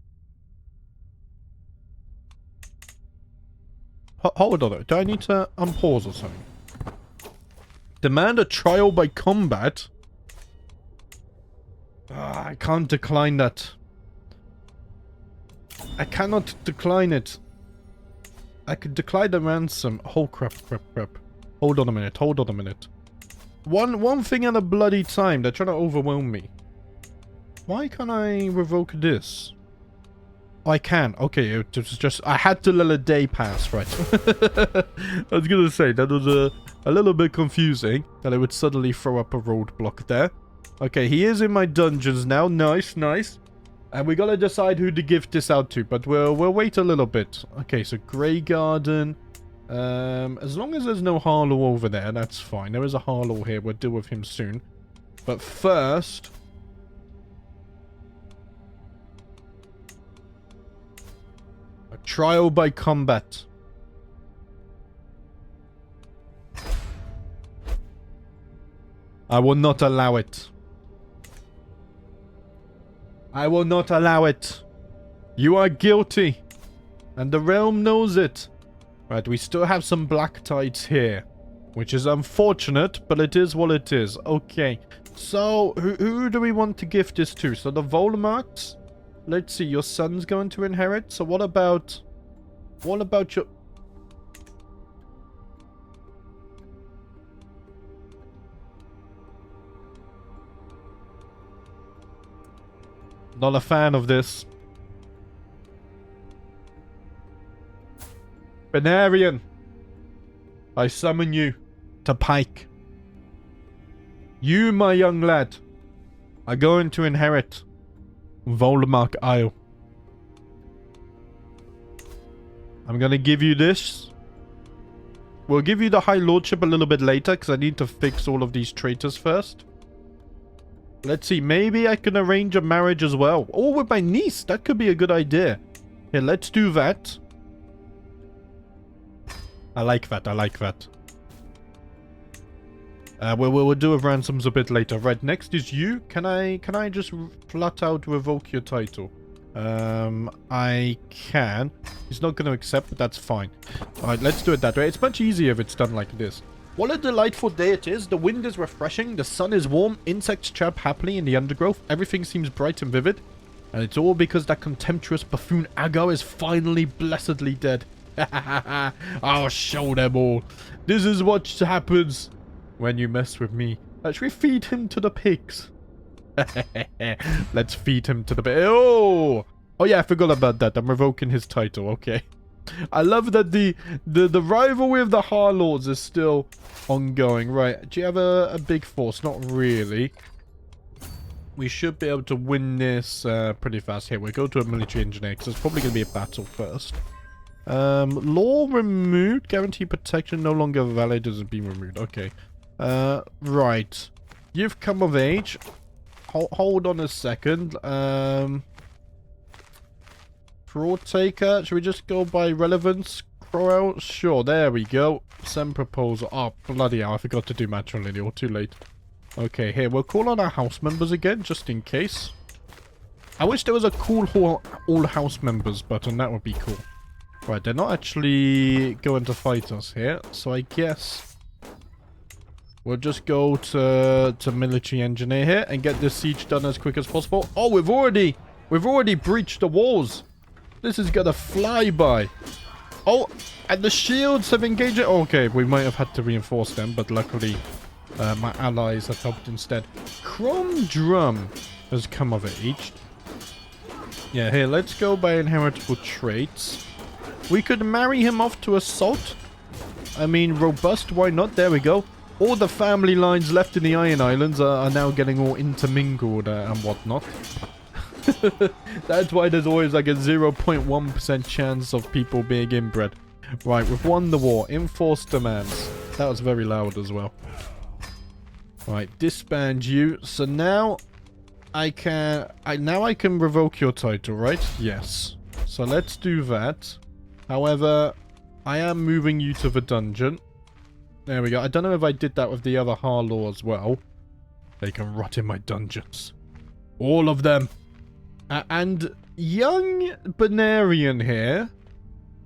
Hold on, do I need to unpause or something? Demand a trial by combat? I can't decline that. I cannot decline it. I could decline the ransom. Oh, crap. Hold on a minute. One thing at a bloody time. They're trying to overwhelm me. Why can't I revoke this? Oh, I can. Okay, it was just... I had to let a day pass, right? I was gonna say, that was a little bit confusing. That I would suddenly throw up a roadblock there. Okay, he is in my dungeons now. Nice. And we gotta decide who to gift this out to, but we'll wait a little bit. Okay, so Grey Garden. As long as there's no Harlow over there, that's fine. There is a Harlow here. We'll deal with him soon. But first... a trial by combat. I will not allow it. I will not allow it. You are guilty. And the realm knows it. Right, we still have some black tides here. Which is unfortunate, but it is what it is. Okay. So, who do we want to gift this to? So, the Volmarks? Let's see, your son's going to inherit. So, what about your... Not a fan of this. Benarian, I summon you to Pike. You, my young lad, are going to inherit Volmark Isle. I'm going to give you this. We'll give you the High Lordship a little bit later because I need to fix all of these traitors first. Let's see, maybe I can arrange a marriage as well. Or with my niece, that could be a good idea. Here, let's do that. I like that. We'll do with ransoms a bit later. Right, next is you. Can I just flat out revoke your title? I can. He's not going to accept, but that's fine. Alright, let's do it that way. It's much easier if it's done like this. What a delightful day it is. The wind is refreshing, the sun is warm, insects chirp happily in the undergrowth, everything seems bright and vivid. And it's all because that contemptuous buffoon AGOT is finally blessedly dead. I'll show them all. This is what happens when you mess with me. Should we feed him to the pigs? Let's feed him to the pigs. Oh yeah, I forgot about that. I'm revoking his title. Okay. I love that the rivalry of the Harlords is still ongoing. Right, do you have a big force? Not really. We should be able to win this pretty fast. Here, we'll go to a military engineer, because it's probably going to be a battle first. Law removed. Guarantee protection no longer valid. Hasn't been removed. Okay. Right. You've come of age. Hold on a second. Fraud taker. Should we just go by relevance? Crow out? Sure, there we go. Send proposal. Oh, bloody hell. I forgot to do matrilineal. Too late. Okay, here. We'll call on our house members again, just in case. I wish there was a cool all house members button. That would be cool. Right, they're not actually going to fight us here. So I guess we'll just go to military engineer here and get this siege done as quick as possible. Oh, we've already breached the walls. This is gonna fly by. Oh, and the shields have engaged it. Okay, we might have had to reinforce them, but luckily my allies have helped instead. Chrome Drum has come of age. Yeah, here, let's go by inheritable traits. We could marry him off to Assault. I mean, Robust, why not? There we go. All the family lines left in the Iron Islands are now getting all intermingled and whatnot. That's why there's always like a 0.1% chance of people being inbred. Right, we've won the war. Enforced demands. That was very loud as well. Right, disband you. So now I can revoke your title, right? Yes. So let's do that. However, I am moving you to the dungeon. There we go. I don't know if I did that with the other Harlaw as well. They can rot in my dungeons. All of them. And young Banarian here,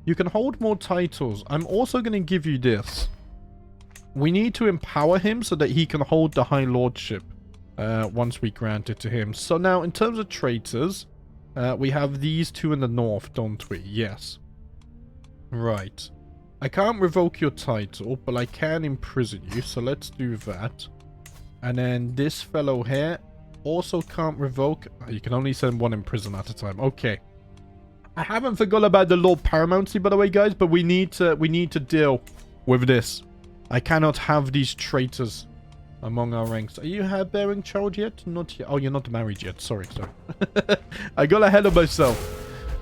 you can hold more titles. I'm also going to give you this. We need to empower him so that he can hold the High Lordship once we grant it to him. So now, in terms of traitors, we have these two in the north, don't we? Yes. Right. I can't revoke your title, but I can imprison you, so let's do that. And then this fellow here also can't revoke. You can only send one in prison at a time. Okay. I haven't forgot about the Lord Paramountcy, by the way, guys, but we need to deal with this. I cannot have these traitors among our ranks. Are you bearing child yet? Not yet. Oh, you're not married yet. Sorry. I got ahead of myself.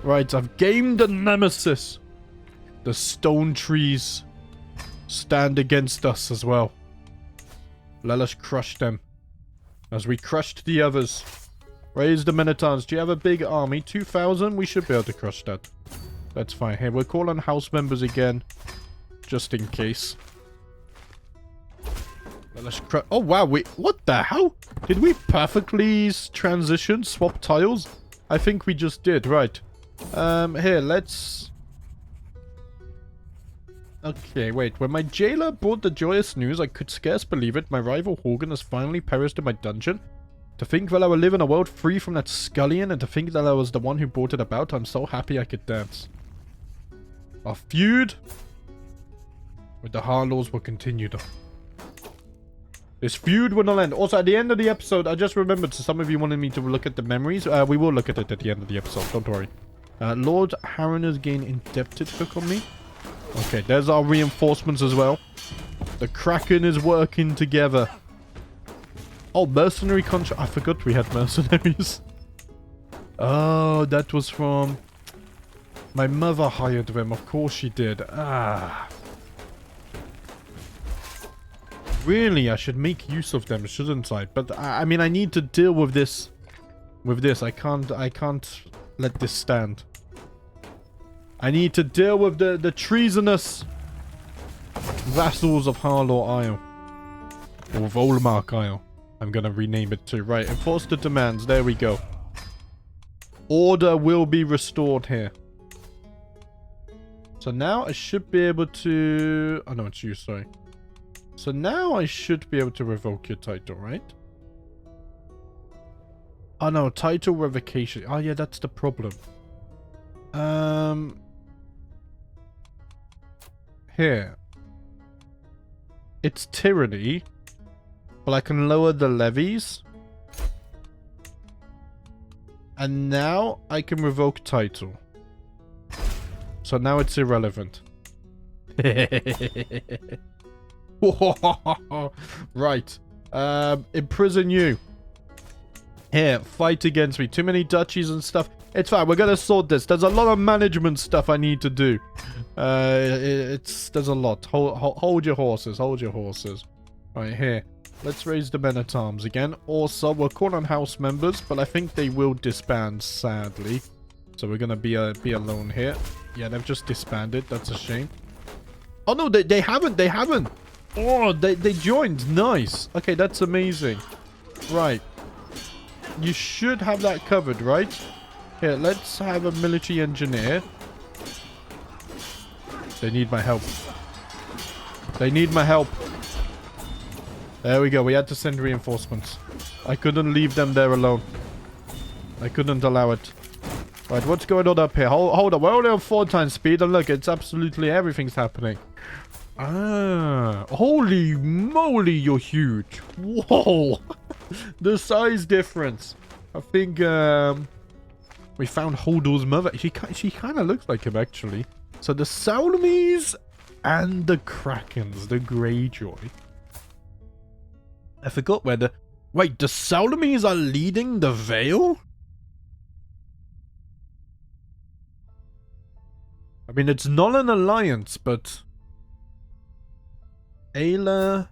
Right, I've gained a nemesis. The stone trees stand against us as well. Let us crush them. As we crushed the others. Raise the Minotaurs. Do you have a big army? 2,000? We should be able to crush that. That's fine. Here, we'll call on house members again. Just in case. Let us crush... Oh, wow. Wait, what the hell? Did we perfectly transition? Swap tiles? I think we just did. Right. Here, let's... Okay, wait. When my jailer brought the joyous news, I could scarce believe it. My rival Horgan has finally perished in my dungeon. To think that I will live in a world free from that scullion, and to think that I was the one who brought it about, I'm so happy I could dance. Our feud with the Harlaws will continue, though. This feud will not end. Also, at the end of the episode, I just remembered, so some of you wanted me to look at the memories. We will look at it at the end of the episode, don't worry. Lord Harreners gain indebted hook on me. Okay, there's our reinforcements as well. The Kraken is working together. Oh, mercenary contract. I forgot we had mercenaries. Oh, that was from... My mother hired them. Of course she did. Ah. Really, I should make use of them, shouldn't I? But, I mean, I need to deal with this. I can't let this stand. I need to deal with the treasonous vassals of Harlaw Isle. Or Volmark Isle. I'm going to rename it too. Right, enforce the demands. There we go. Order will be restored here. So now I should be able to... Oh, no, it's you, sorry. So now I should be able to revoke your title, right? Oh, no, title revocation. Oh, yeah, that's the problem. Here. It's tyranny. But I can lower the levies. And now I can revoke title. So now it's irrelevant. Right. Imprison you. Here, fight against me. Too many duchies and stuff. It's fine. We're gonna sort this. There's a lot of management stuff I need to do. There's a lot. Hold your horses. Hold your horses. Right here. Let's raise the men at arms again. Also, we're called on house members, but I think they will disband, sadly. So we're gonna be alone here. Yeah, they've just disbanded. That's a shame. Oh no, they haven't. They haven't. Oh, they joined. Nice. Okay, that's amazing. Right. You should have that covered, right? Here, let's have a military engineer. They need my help. They need my help. There we go. We had to send reinforcements. I couldn't leave them there alone. I couldn't allow it. Right, what's going on up here? Hold on. We're only on 4 times speed. And look, it's absolutely everything's happening. Ah. Holy moly, you're huge. Whoa. The size difference. I think we found Hodor's mother. She kind of looks like him, actually. So the Salamis and the Krakens, the Greyjoy. I forgot where the... Wait, the Salamis are leading the Vale? I mean, it's not an alliance, but... Ayla...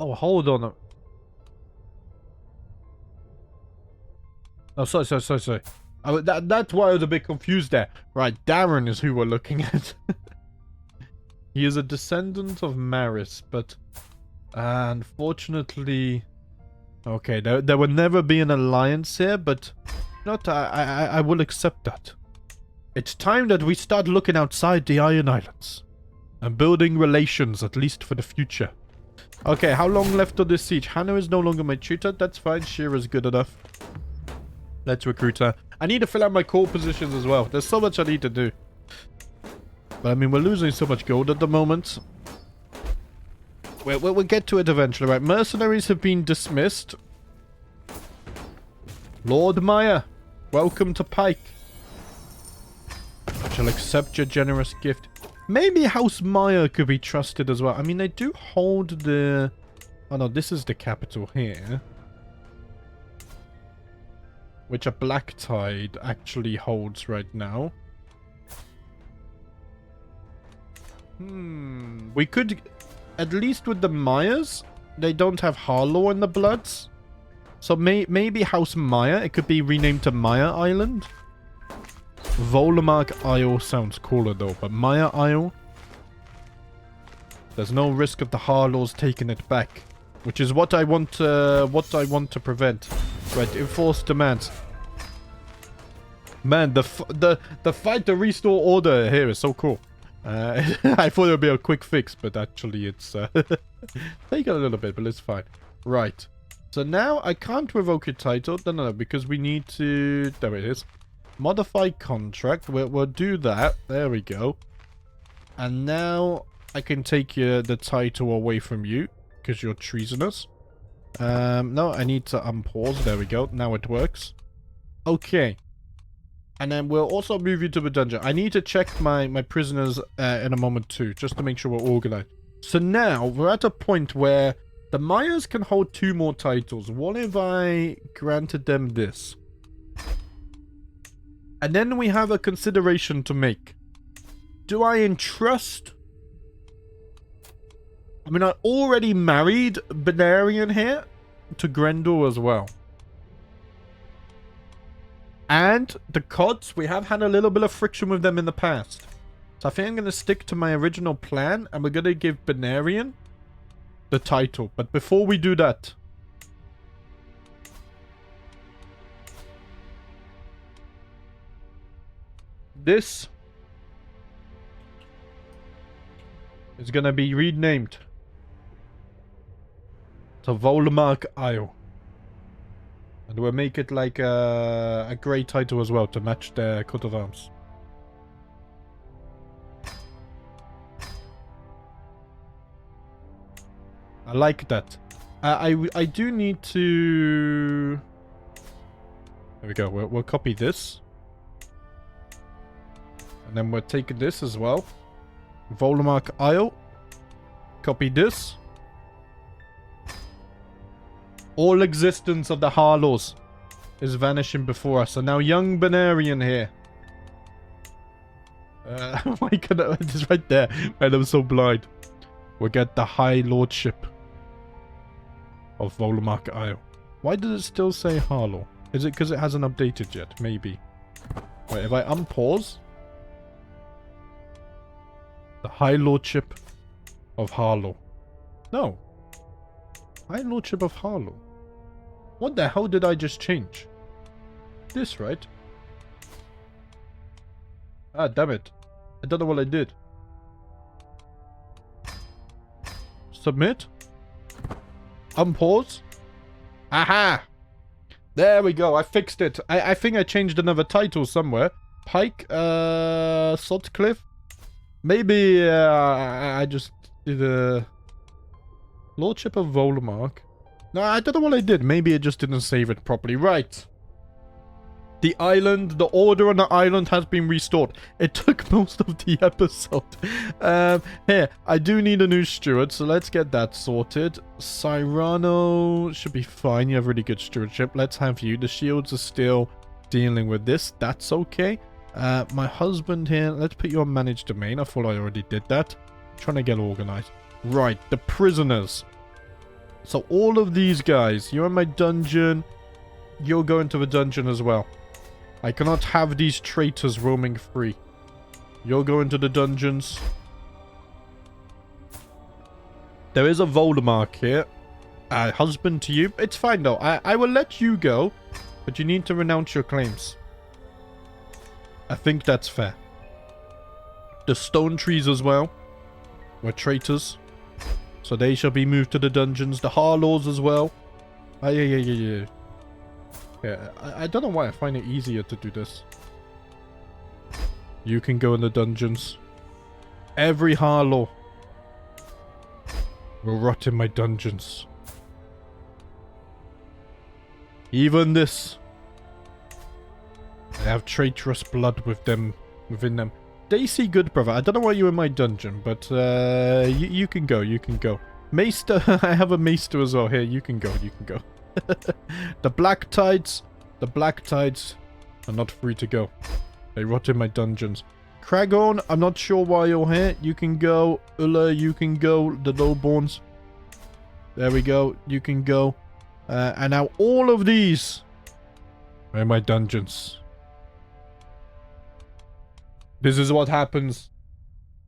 Oh, hold on. Oh, sorry. Oh, that's why I was a bit confused there. Right, Darren is who we're looking at. He is a descendant of Maris, but unfortunately... Okay, there will never be an alliance here, but I will accept that. It's time that we start looking outside the Iron Islands and building relations, at least for the future. Okay, how long left of this siege? Hannah is no longer my tutor. That's fine. Shira's good enough. Let's recruit her. I need to fill out my core positions as well. There's so much I need to do. But I mean, we're losing so much gold at the moment. We'll get to it eventually, right? Mercenaries have been dismissed. Lord Meyer, welcome to Pike. I shall accept your generous gift. Maybe House Meyer could be trusted as well. I mean, they do hold the... Oh no, this is the capital here. Which a Black Tide actually holds right now. We could... At least with the Myers, they don't have Harlaw in the Bloods. So maybe House Meyer, it could be renamed to Meyer Island. Volmark Isle sounds cooler though, but Meyer Isle? There's no risk of the Harlaws taking it back. Which is what I want to prevent. Right, enforce demands. Man, the fight to restore order here is so cool. I thought it would be a quick fix, but actually it's taking a little bit, but it's fine. Right. So now I can't revoke your title. No, because we need to... There it is. Modify contract. We'll do that. There we go. And now I can take the title away from you because you're treasonous. No, I need to unpause. There we go. Now it works. Okay. And then we'll also move you to the dungeon. I need to check my prisoners in a moment too, just to make sure we're organized. So now we're at a point where the Myers can hold 2 more titles. What if I granted them this? And then we have a consideration to make. Do I entrust... I mean, I already married Benarian here to Grendel as well. And the Cods, we have had a little bit of friction with them in the past. So I think I'm going to stick to my original plan, and we're going to give Benarian the title. But before we do that... This is going to be renamed to Volmark Isle. And we'll make it like a grey title as well to match their coat of arms. I like that. I do need to... There we go. We'll copy this. And then we're taking this as well. Volmark Isle. Copy this. All existence of the Harlows is vanishing before us. So now young Benarian here. Why can I... It's right there. Man, I'm so blind. We'll get the High Lordship of Volmark Isle. Why does it still say Harlow? Is it because it hasn't updated yet? Maybe. Wait, if I unpause... The High Lordship of Harlow. No. High Lordship of Harlow. What the hell did I just change? This, right? Ah, damn it. I don't know what I did. Submit. Unpause. Aha! There we go. I fixed it. I think I changed another title somewhere. Pike, Saltcliffe. Maybe I just did a Lordship of Volmark. No, I don't know what I did. Maybe I just didn't save it properly. Right. The island, the order on the island has been restored. It took most of the episode. Here, I do need a new steward, so let's get that sorted. Cyrano should be fine. You have really good stewardship. Let's have you. The shields are still dealing with this. That's okay. My husband here, let's put you on managed domain. I thought I already did that. I'm trying to get organized. Right, the prisoners. So all of these guys, you're in my dungeon. You'll go into the dungeon as well. I cannot have these traitors roaming free. You'll go into the dungeons. There is a Voldemort here. Husband to you. It's fine though. I will let you go. But you need to renounce your claims. I think that's fair. The stone trees as well were traitors. So they shall be moved to the dungeons. The Harlows as well. Yeah. Yeah, I don't know why I find it easier to do this. You can go in the dungeons. Every Harlow will rot in my dungeons. Even this. I have traitorous blood with them, within them. Daisy good brother, I don't know why you're in my dungeon, but you can go, you can go. Maester, I have a Maester as well here. You can go, you can go. The Black Tides are not free to go. They rot in my dungeons. Cragorn, I'm not sure why you're here. You can go. Ulla, you can go. The Lowborns. There we go. You can go. And now all of these are in my dungeons. This is what happens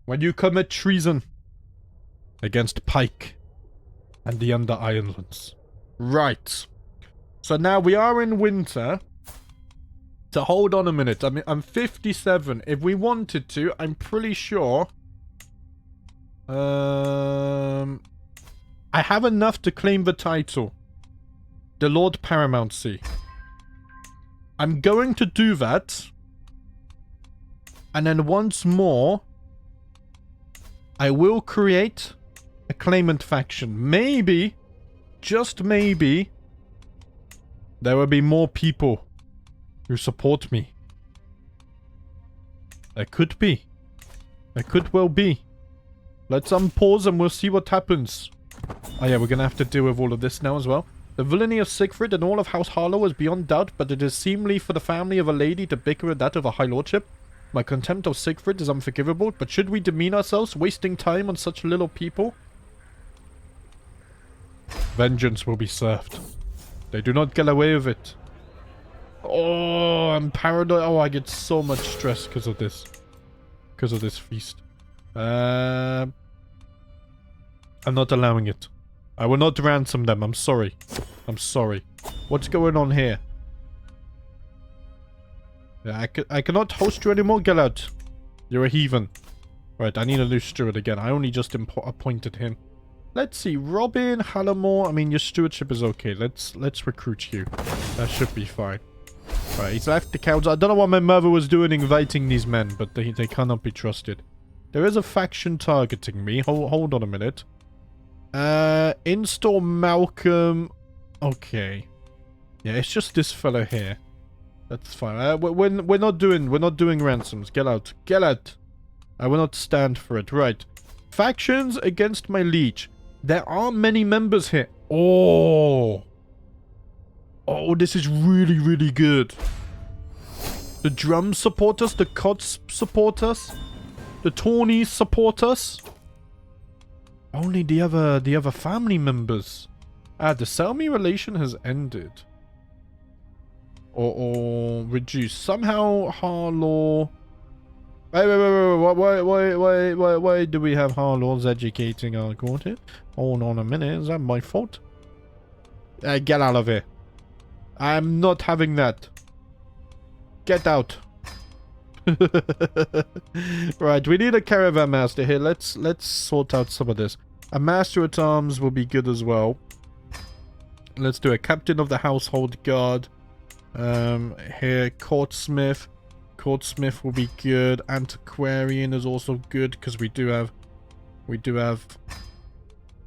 when you commit treason against Pike and the Under Islands. Right. So now we are in winter. So hold on a minute. I mean, I'm 57. If we wanted to, I'm pretty sure. I have enough to claim the title. The Lord Paramountcy. I'm going to do that. And then once more, I will create a claimant faction. Maybe, just maybe, there will be more people who support me. There could be. There could well be. Let's unpause and we'll see what happens. Oh yeah, we're going to have to deal with all of this now as well. The villainy of Siegfried and all of House Harlow is beyond doubt, but it is seemly for the family of a lady to bicker with that of a high lordship. My contempt of Siegfried is unforgivable, but should we demean ourselves, wasting time on such little people? Vengeance will be served. They do not get away with it. Oh, I'm paranoid. Oh, I get so much stress because of this. Because of this feast. I'm not allowing it. I will not ransom them. I'm sorry. I'm sorry. What's going on here? Yeah, I cannot host you anymore. Get out. You're a heathen. Right, I need a new steward again. I only just appointed him. Let's see. Robin, Hallamore. I mean, your stewardship is okay. Let's recruit you. That should be fine. Right, he's left the council. I don't know what my mother was doing inviting these men, but they cannot be trusted. There is a faction targeting me. Hold on a minute. Install Malcolm. Okay. Yeah, it's just this fellow here. That's fine. We're not doing ransoms. Get out. Get out. I will not stand for it. Right. Factions against my liege. There are many members here. Oh. Oh, this is really, really good. The drums support us. The cots support us. The Tawnies support us. Only the other family members. The Selmy relation has ended. Or reduced. Somehow Harlaw... Why do we have Harlaws educating our court here? Hold on a minute, is that my fault? Get out of here. I'm not having that. Get out. Right, we need a caravan master here. Let's sort out some of this. A master at arms will be good as well. Let's do a captain of the household guard. Here, courtsmith. Courtsmith will be good. Antiquarian is also good because we do have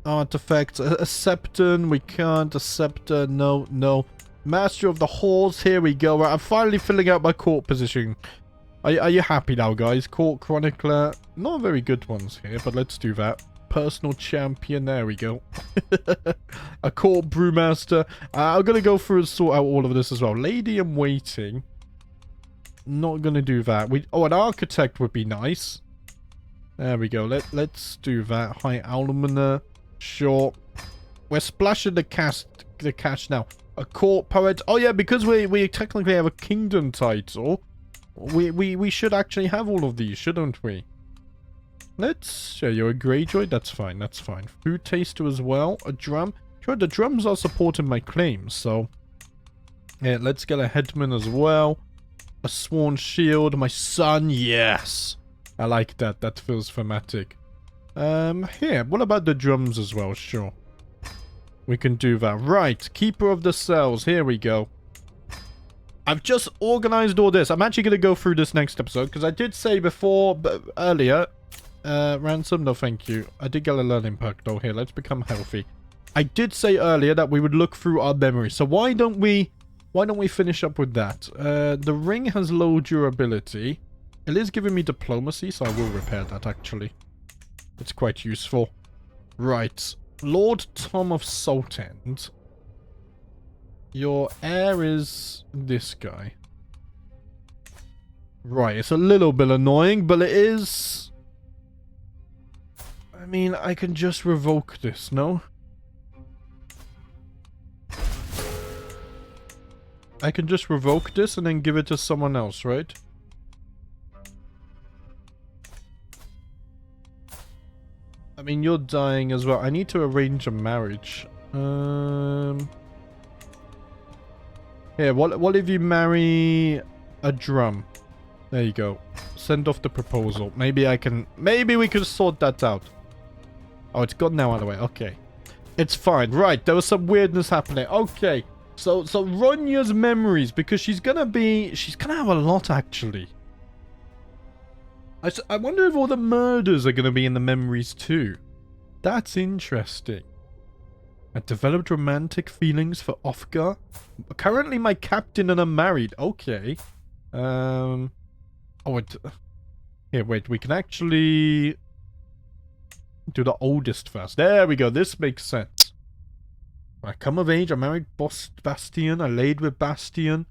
artifacts. A septon, we can't. A scepter, no. Master of the halls, here we go. Right, I'm finally filling out my court position. Are you happy now, guys? Court chronicler, not very good ones here, but let's do that. Personal champion, there we go. A court brewmaster. I'm gonna go through and sort out all of this as well. Lady in waiting. Not gonna do that. An architect would be nice. There we go. Let's do that. High almoner. Sure. We're splashing the cash now. A court poet. Oh yeah, because we technically have a kingdom title. We should actually have all of these, shouldn't we? Let's... Yeah, you're a Greyjoy? That's fine, that's fine. Food taster as well. A drum. Sure, the drums are supporting my claims, so... Yeah, let's get a headman as well. A sworn shield. My son, yes! I like that. That feels thematic. Here, what about the drums as well? Sure. We can do that. Right, keeper of the cells. Here we go. I've just organized all this. I'm actually going to go through this next episode, because I did say before, earlier... ransom? No, thank you. I did get a learning perk, though. Here, let's become healthy. I did say earlier that we would look through our memory, so why don't we finish up with that? The ring has low durability. It is giving me diplomacy, so I will repair that, actually. It's quite useful. Right. Lord Tom of Saltend. Your heir is this guy. Right, it's a little bit annoying, but it is... I mean, I can just revoke this, no? I can just revoke this and then give it to someone else, right? I mean, you're dying as well. I need to arrange a marriage. Here, what if you marry a drum? There you go. Send off the proposal. Maybe we can sort that out. Oh, it's gone now out of the way. Okay. It's fine. Right, there was some weirdness happening. Okay. So Ronya's memories, because she's gonna have a lot, actually. I wonder if all the murders are gonna be in the memories, too. That's interesting. I developed romantic feelings for Ofgar. Currently my captain and I'm married. Okay. Here, wait. We can actually... do the oldest first. There we go. This makes sense. I come of age. I married Bastian. I laid with Bastian.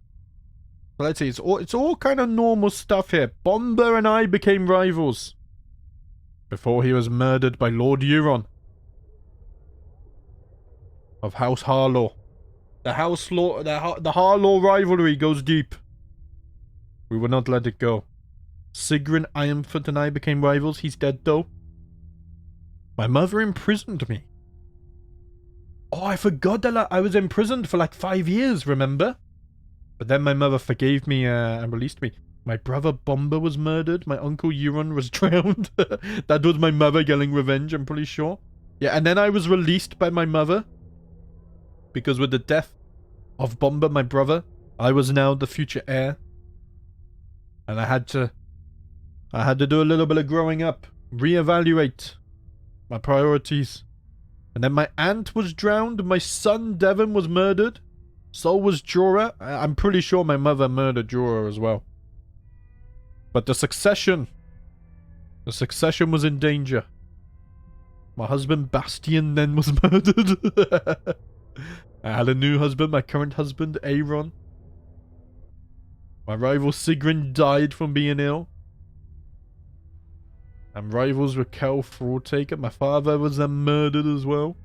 So let's see. It's all kind of normal stuff here. Bomber and I became rivals before he was murdered by Lord Euron of House Harlaw. The Harlaw rivalry goes deep. We will not let it go. Sigrid Ironfoot and I became rivals. He's dead though. My mother imprisoned me. Oh, I forgot that I was imprisoned for like 5 years, remember? But then my mother forgave me and released me. My brother Bomber was murdered. My uncle Euron was drowned. That was my mother getting revenge, I'm pretty sure. Yeah, and then I was released by my mother. Because with the death of Bomber, my brother, I was now the future heir. And I had to do a little bit of growing up. Reevaluate my priorities. And then my aunt was drowned. My son Devon was murdered. So was Jorah. I'm pretty sure my mother murdered Jorah as well. But the succession was in danger. My husband Bastian then was murdered. I had a new husband, my current husband, Aaron. My rival Sigrun died from being ill. I'm rivals with Kel Fraudtaker. My father was murdered as well.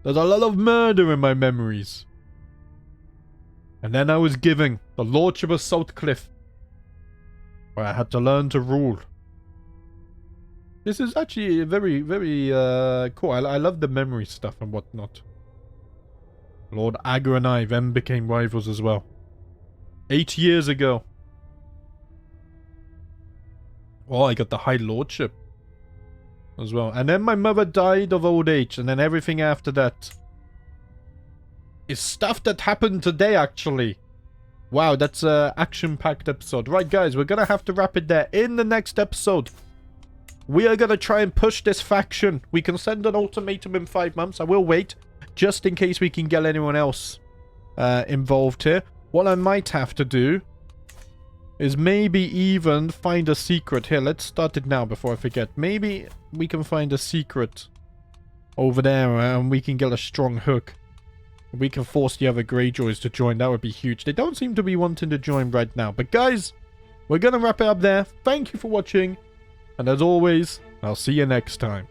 There's a lot of murder in my memories. And then I was given the Lordship of Saltcliffe, where I had to learn to rule. This is actually very, very cool. I love the memory stuff and whatnot. Lord AGOT and I then became rivals as well. 8 years ago. Oh, I got the High Lordship as well. And then my mother died of old age. And then everything after that is stuff that happened today, actually. Wow, that's an action-packed episode. Right, guys, we're going to have to wrap it there. In the next episode, we are going to try and push this faction. We can send an ultimatum in 5 months. I will wait, just in case we can get anyone else involved here. What I might have to do is maybe even find a secret. Here, let's start it now before I forget. Maybe we can find a secret over there and we can get a strong hook. We can force the other Greyjoys to join. That would be huge. They don't seem to be wanting to join right now. But guys, we're going to wrap it up there. Thank you for watching. And as always, I'll see you next time.